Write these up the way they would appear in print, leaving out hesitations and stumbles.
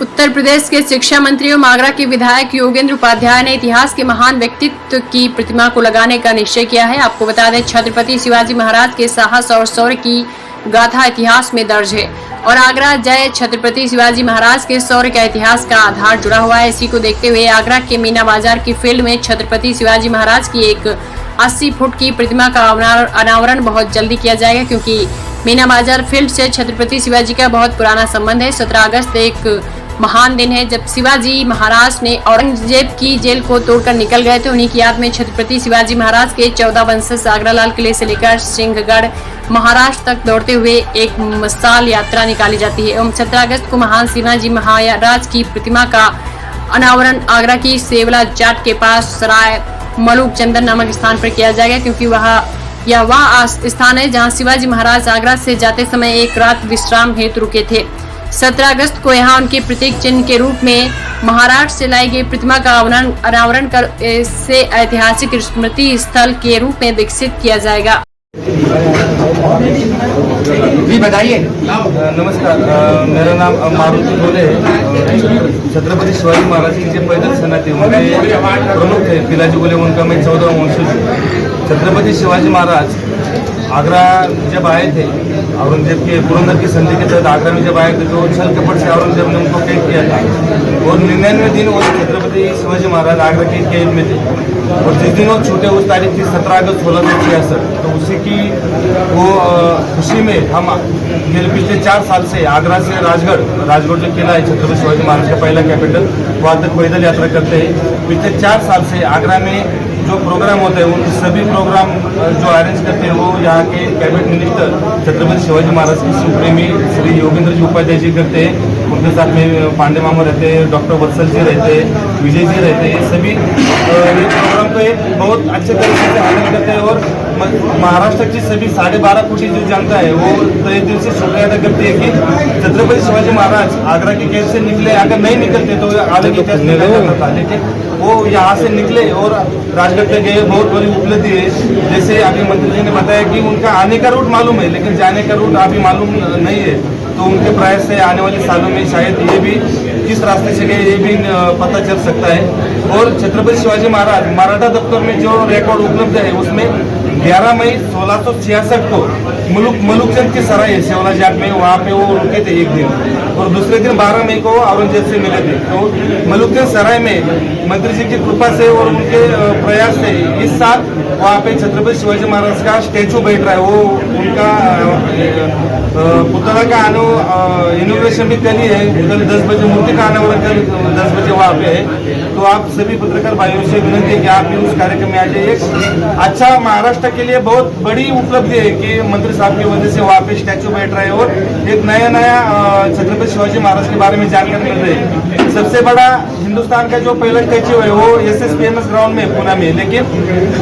उत्तर प्रदेश के शिक्षा मंत्री एवं आगरा के विधायक योगेंद्र उपाध्याय ने इतिहास के महान व्यक्तित्व की प्रतिमा को लगाने का निश्चय किया है। आपको बता दें, छत्रपति शिवाजी महाराज के साहस और शौर्य की गाथा इतिहास में दर्ज है और आगरा जय छत्रपति शिवाजी महाराज के शौर्य का इतिहास का आधार जुड़ा हुआ है। इसी को देखते हुए आगरा के मीना बाजार की फील्ड में छत्रपति शिवाजी महाराज की एक 80 फुट की प्रतिमा का अनावरण बहुत जल्दी किया जाएगा, क्योंकि मीना बाजार फील्ड से छत्रपति शिवाजी का बहुत पुराना संबंध है। 17 अगस्त एक महान दिन है जब शिवाजी महाराज ने औरंगजेब की जेल को तोड़कर निकल गए थे। उन्हीं की याद में छत्रपति शिवाजी महाराज के 14 वंशज आगरा लाल किले से लेकर सिंहगढ़ महाराष्ट्र तक दौड़ते हुए एक मशाल यात्रा निकाली जाती है एवं 17 अगस्त को महान शिवाजी महाराज की प्रतिमा का अनावरण आगरा की सेवला जाट के पास सराय मलूक चंदन नामक स्थान पर किया जाएगा, क्योंकि वह स्थान है जहां शिवाजी महाराज आगरा से जाते समय एक रात विश्राम हेतु रुके थे। 17 अगस्त को यहां उनके प्रतीक चिन्ह के रूप में महाराष्ट्र से लाई गई प्रतिमा का अनावरण कर इसे ऐतिहासिक स्मृति स्थल के रूप में विकसित किया जाएगा। जी बताइए। नमस्कार, मेरा नाम मारुति बोले है। छत्रपति शिवाजी महाराज की जो पैदल सेना थी उनके प्रमुख थे पिलाजी बोले, उनका मैं 14 वंशज हूँ। छत्रपति शिवाजी महाराज आगरा जब आए थे, औरंगजेब के पुरंदर की संधि के तहत आगरा में जब आए थे तो छल कपट से औरंगजेब ने उनको कैद किया था और 99 दिन वो छत्रपति शिवाजी महाराज आगरा के कैद में थे और जिस दिन वो छूटे उस तारीख थी 17 अगस्त 1666। तो उसी की वो खुशी में हम पिछले 4 साल से आगरा से राजगढ़ जो किला है छत्रपति शिवाजी महाराज का पहला कैपिटल, वहाँ तक पैदल यात्रा करते हैं। पिछले 4 साल से आगरा में जो प्रोग्राम होते हैं उन सभी प्रोग्राम जो अरेंज करते हैं वो यहाँ के कैबिनेट मिनिस्टर छत्रपति शिवाजी महाराज के सुप्रेमी श्री योगेंद्र जी उपाध्याय जी करते हैं। उनके साथ में पांडे मामा रहते हैं, डॉक्टर वत्सल जी रहते हैं, विजय जी रहते हैं। सभी ये प्रोग्राम को एक बहुत अच्छे तरीके से हैंडल करते हैं और महाराष्ट्र की सभी 12.5 कोटी जो जनता है वो तहे दिल से शुक्रिया अदा करती है कि छत्रपति शिवाजी महाराज आगरा के कैद से निकले। अगर नहीं निकलते तो अलग इतिहास नहीं करता था, लेकिन वो यहाँ से निकले और राजगढ़ तक गए। बहुत बड़ी उपलब्धि है। जैसे अभी मंत्री जी ने बताया कि उनका आने का रूट मालूम है लेकिन जाने का रूट अभी मालूम नहीं है, तो उनके प्रयास से आने वाले सालों में शायद ये भी किस रास्ते से गए ये भी पता चल सकता है। और छत्रपति शिवाजी महाराज मराठा दफ्तर में जो रिकॉर्ड उपलब्ध है उसमें 11 मई 1666 को मलूकचंद की सराय है सेवला जाट में, वहाँ पे वो रुके थे एक दिन और दूसरे दिन 12 मई को औरंगजेब से मिले थे। तो मलूकचंद सराय में मंत्री जी की कृपा से और उनके प्रयास से इस साल वहाँ पे छत्रपति शिवाजी महाराज का स्टैचू बैठ रहा है। वो उनका पुतला का इनोग्रेशन भी कल ही है, कल 10 बजे मूर्ति का अनावरण कल 10 बजे वहाँ पे है। तो आप सभी पत्रकार भाइयों से विनती है कि आप भी उस कार्यक्रम में आ जाइए। अच्छा, महाराष्ट्र के लिए बहुत बड़ी उपलब्धि है कि मंत्री साहब की वजह से वहाँ पे स्टैचू बैठ रहे हैं और एक नया छत्रपति शिवाजी महाराज के बारे में जानकारी मिल रही है। सबसे बड़ा हिंदुस्तान का जो पहला स्टैचू है वो SSPMS ग्राउंड में पुणे में, लेकिन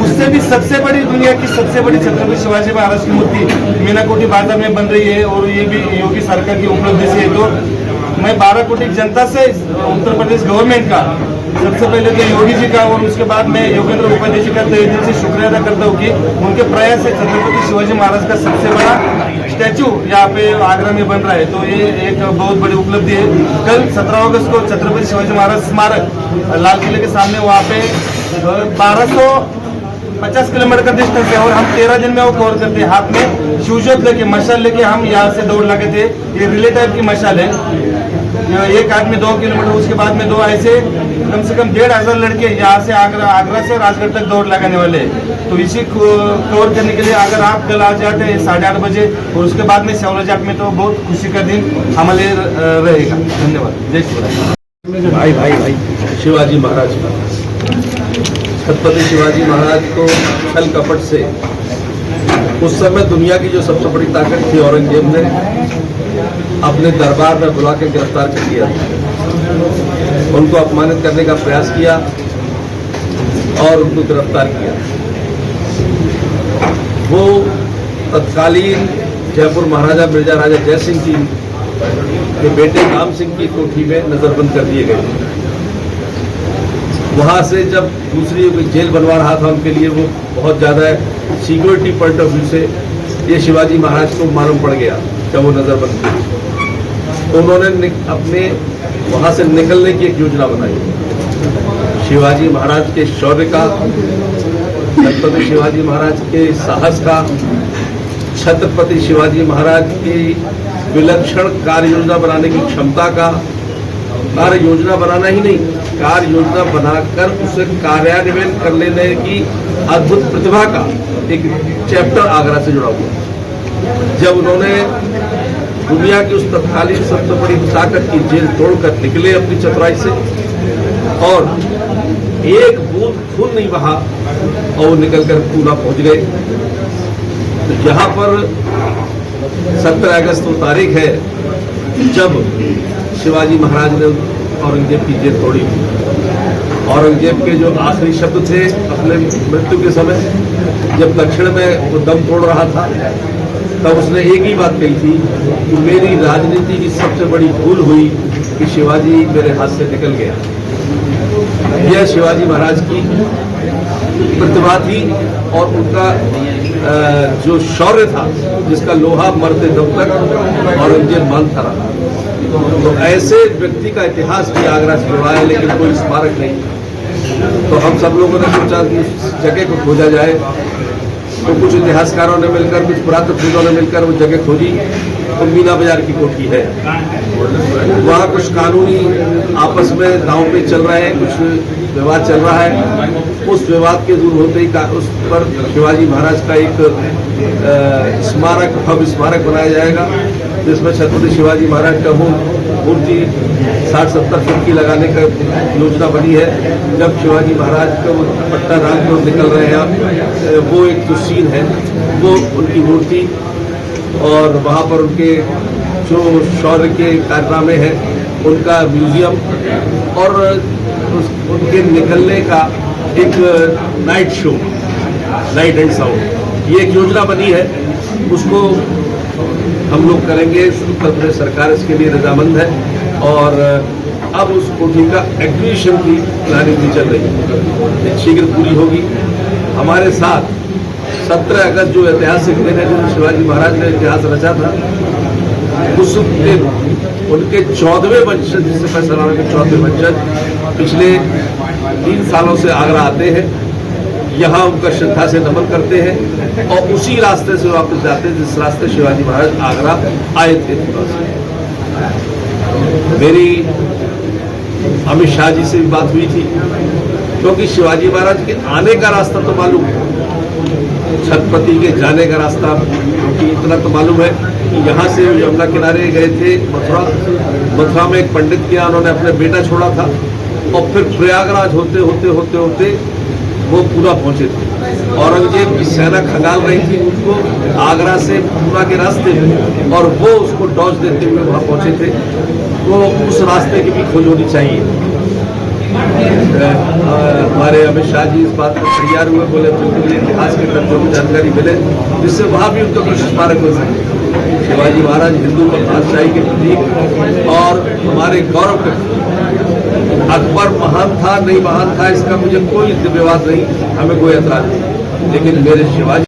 उससे भी सबसे बड़ी दुनिया की सबसे बड़ी छत्रपति शिवाजी महाराज की मूर्ति मीनाकोटी बाजार में बन रही है और ये भी योगी सरकार की उपलब्धि से है। तो मैं 12 कोटी जनता से उत्तर प्रदेश गवर्नमेंट का सबसे पहले तो योगी जी का और उसके बाद मैं योगेंद्र उपाध्याय जी का तहे दिल से शुक्रिया अदा करता हूँ कि उनके प्रयास से छत्रपति शिवाजी महाराज का सबसे बड़ा स्टैचू यहाँ पे आगरा में बन रहा है। तो ये एक बहुत बड़ी उपलब्धि है। कल 17 अगस्त को छत्रपति शिवाजी महाराज स्मारक लाल किले के सामने वहाँ पे 1250 किलोमीटर का डिस्टेंस है और हम 13 दिन में वो कवर करते हैं। हाथ में शूजोत लेके मशाल लेके हम यहाँ से दौड़ लगे थे। ये रिले टाइप की मशाल है, एक आदमी 2 किलोमीटर, उसके बाद में 2 ऐसे कम से कम 1500 लड़के यहाँ से आगरा से राजगढ़ तक दौड़ लगाने वाले हैं। तो इसी को कवर करने के लिए अगर आप कल आ जाते हैं 8:30 बजे और उसके बाद में सेवला जाट में, तो बहुत खुशी का दिन हमारे रहेगा। धन्यवाद। जय श्री भाई भाई भाई शिवाजी महाराज का, छत्रपति शिवाजी महाराज को छल कपट से उस समय दुनिया की जो सबसे बड़ी ताकत थी औरंगजेब ने अपने दरबार में बुला के गिरफ्तार कर लिया, उनको अपमानित करने का प्रयास किया और उनको गिरफ्तार किया। वो तत्कालीन जयपुर महाराजा मिर्जा राजा जय सिंह जी के बेटे राम सिंह की कोठी में नजरबंद कर दिए गए। वहाँ से जब दूसरी जेल बनवा रहा था उनके लिए, वो बहुत ज़्यादा सिक्योरिटी पॉइंट ऑफ व्यू से ये शिवाजी महाराज को मालूम पड़ गया जब वो नजरबंद किए। तो उन्होंने अपने वहां से निकलने की एक योजना बनाई। शिवाजी महाराज के शौर्य का, छत्रपति शिवाजी महाराज के साहस का, छत्रपति शिवाजी महाराज की विलक्षण कार्य योजना बनाने की क्षमता का, कार्य योजना बनाना ही नहीं, कार्य योजना बनाकर उसे कार्यान्वयन कर लेने की अद्भुत प्रतिभा का एक चैप्टर आगरा से जुड़ा हुआ। जब उन्होंने दुनिया की उस तत्कालीन सबसे बड़ी ताकत की जेल तोड़कर निकले अपनी चतुराई से और एक बूंद खून नहीं बहा और निकलकर पूना पहुंच गए, तो यहाँ पर 17 अगस्त वो तारीख है जब शिवाजी महाराज ने औरंगजेब की जेल तोड़ी। औरंगजेब के जो आखिरी शब्द थे अपने मृत्यु के समय, जब दक्षिण में वो दम तोड़ रहा था, तब उसने एक ही बात कही थी कि मेरी राजनीति की सबसे बड़ी भूल हुई कि शिवाजी मेरे हाथ से निकल गया। यह शिवाजी महाराज की प्रतिभा थी और उनका जो शौर्य था, जिसका लोहा मरते दम तक औरंगजेब मानता रहा। तो ऐसे व्यक्ति का इतिहास भी आगरा से जुड़ा है, लेकिन कोई स्मारक नहीं। तो हम सब लोगों ने सोचा कि उस जगह को खोजा जाए, तो कुछ इतिहासकारों ने मिलकर, कुछ पुरातत्वविदों ने मिलकर वो जगह खोजी। तो मीना बाजार की कोठी है, वहाँ कुछ कानूनी आपस में दांव पे चल रहे हैं, कुछ विवाद चल रहा है। उस विवाद के दूर होते ही उस पर शिवाजी महाराज का एक स्मारक, भव्य स्मारक बनाया जाएगा, जिसमें छत्रपति शिवाजी महाराज का मूर्ति 60-70 फुट की लगाने का योजना बनी है। जब शिवाजी महाराज को पट्टा डाल कर निकल रहे हैं, वो एक जो सीन है वो उनकी मूर्ति, और वहाँ पर उनके जो शौर्य के कारनामे हैं उनका म्यूजियम, और उनके निकलने का एक night show, light and sound, ये एक योजना बनी है। उसको हम लोग करेंगे, उत्तर प्रदेश सरकार इसके लिए रजामंद है, और अब उस कोठी का एक्विजिशन की प्लानिंग भी चल रही है, शीघ्र पूरी होगी। हमारे साथ 17 अगस्त जो ऐतिहासिक दिन है, जो शिवाजी महाराज ने इतिहास रचा था, उस दिन उनके 14वें वंशज, जिससे मैं सलाम के 14वें वंशज पिछले 3 सालों से आगरा आते हैं, यहाँ उनका श्रद्धा से नमन करते हैं और उसी रास्ते से वापस जाते हैं जिस रास्ते शिवाजी महाराज आगरा आए थे। मेरी अमित शाह जी से भी बात हुई थी, क्योंकि शिवाजी महाराज के आने का रास्ता तो मालूम है, छत्रपति के जाने का रास्ता, क्योंकि इतना तो मालूम है कि यहाँ से यमुना किनारे गए थे मथुरा में एक पंडित के यहाँ उन्होंने अपना बेटा छोड़ा था, और फिर प्रयागराज होते होते होते होते वो पूना पहुंचे थे। औरंगजेब की सेना खंगाल रही थी उनको आगरा से पूना के रास्ते में, और वो उसको डॉज देते हुए वहाँ पहुंचे थे। तो उस रास्ते की भी खोज होनी चाहिए। हमारे अमित शाह जी इस बात पर तैयार हुए, बोले बिल्कुल इतिहास के तथ्यों की जानकारी मिले, जिससे वहाँ भी उनका कुछ स्मारक हो सके। शिवाजी महाराज हिंदू बादशाही के प्रतीक और हमारे गौरव के प्रतीक। अकबर महान था नहीं महान था, इसका मुझे कोई विवाद नहीं, हमें कोई एतराज नहीं, लेकिन मेरे शिवाजी